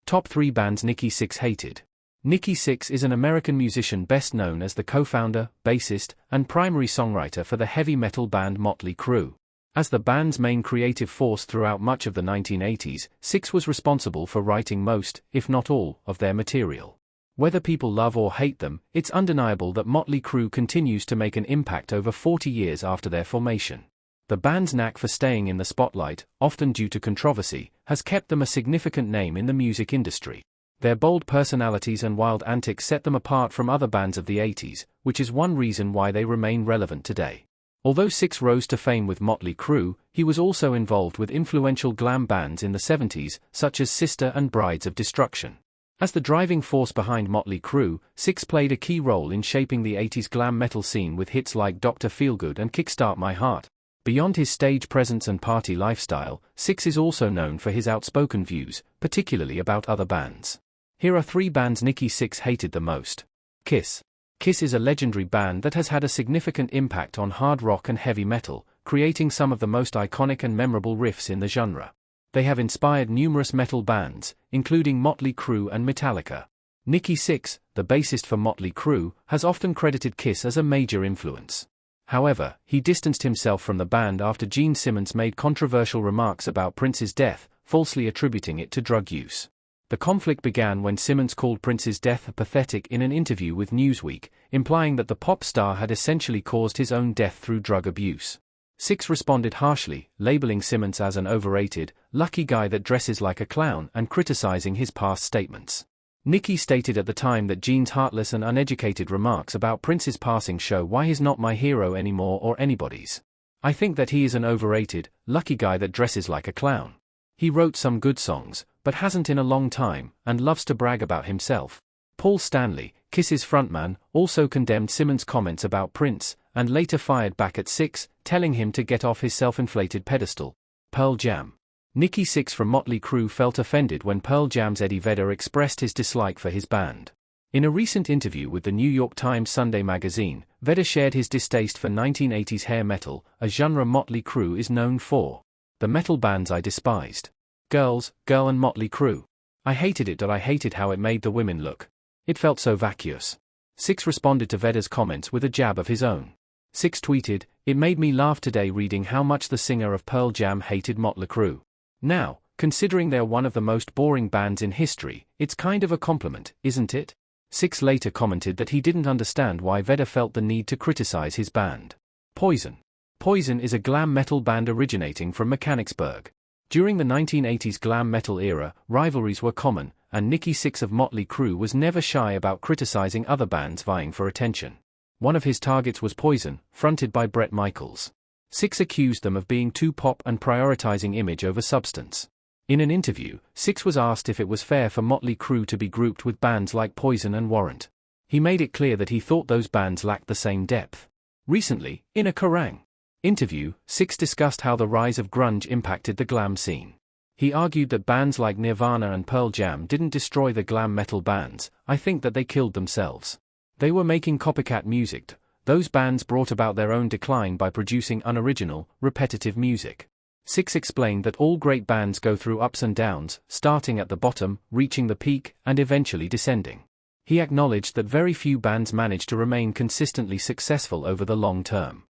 Top 3 bands Nikki Sixx hated. Nikki Sixx is an American musician best known as the co-founder, bassist, and primary songwriter for the heavy metal band Mötley Crüe. As the band's main creative force throughout much of the 1980s, Sixx was responsible for writing most, if not all, of their material. Whether people love or hate them, it's undeniable that Mötley Crüe continues to make an impact over 40 years after their formation. The band's knack for staying in the spotlight, often due to controversy, has kept them a significant name in the music industry. Their bold personalities and wild antics set them apart from other bands of the 80s, which is one reason why they remain relevant today. Although Sixx rose to fame with Mötley Crüe, he was also involved with influential glam bands in the 70s, such as Sister and Brides of Destruction. As the driving force behind Mötley Crüe, Sixx played a key role in shaping the 80s glam metal scene with hits like Dr. Feelgood and Kickstart My Heart. Beyond his stage presence and party lifestyle, Sixx is also known for his outspoken views, particularly about other bands. Here are 3 bands Nikki Sixx hated the most. Kiss. Kiss is a legendary band that has had a significant impact on hard rock and heavy metal, creating some of the most iconic and memorable riffs in the genre. They have inspired numerous metal bands, including Mötley Crüe and Metallica. Nikki Sixx, the bassist for Mötley Crüe, has often credited Kiss as a major influence. However, he distanced himself from the band after Gene Simmons made controversial remarks about Prince's death, falsely attributing it to drug use. The conflict began when Simmons called Prince's death pathetic in an interview with Newsweek, implying that the pop star had essentially caused his own death through drug abuse. Sixx responded harshly, labeling Simmons as an overrated, lucky guy that dresses like a clown and criticizing his past statements. Nikki stated at the time that Gene's heartless and uneducated remarks about Prince's passing show why he's not my hero anymore or anybody's. I think that he is an overrated, lucky guy that dresses like a clown. He wrote some good songs, but hasn't in a long time, and loves to brag about himself. Paul Stanley, Kiss's frontman, also condemned Simmons' comments about Prince, and later fired back at Sixx, telling him to get off his self-inflated pedestal. Pearl Jam. Nikki Sixx from Mötley Crüe felt offended when Pearl Jam's Eddie Vedder expressed his dislike for his band. In a recent interview with the New York Times Sunday magazine, Vedder shared his distaste for 1980s hair metal, a genre Mötley Crüe is known for. The metal bands I despised. Girl and Mötley Crüe. I hated it. I hated how it made the women look. It felt so vacuous. Sixx responded to Vedder's comments with a jab of his own. Sixx tweeted, "It made me laugh today reading how much the singer of Pearl Jam hated Mötley Crüe. Now, considering they're one of the most boring bands in history, it's kind of a compliment, isn't it?" Sixx later commented that he didn't understand why Vedder felt the need to criticize his band. Poison. Poison is a glam metal band originating from Mechanicsburg. During the 1980s glam metal era, rivalries were common, and Nikki Sixx of Mötley Crüe was never shy about criticizing other bands vying for attention. One of his targets was Poison, fronted by Bret Michaels. Sixx accused them of being too pop and prioritizing image over substance. In an interview, Sixx was asked if it was fair for Mötley Crüe to be grouped with bands like Poison and Warrant. He made it clear that he thought those bands lacked the same depth. Recently, in a Kerrang! Interview, Sixx discussed how the rise of grunge impacted the glam scene. He argued that bands like Nirvana and Pearl Jam didn't destroy the glam metal bands, I think that they killed themselves. They were making copycat music. Those bands brought about their own decline by producing unoriginal, repetitive music. Sixx explained that all great bands go through ups and downs, starting at the bottom, reaching the peak, and eventually descending. He acknowledged that very few bands manage to remain consistently successful over the long term.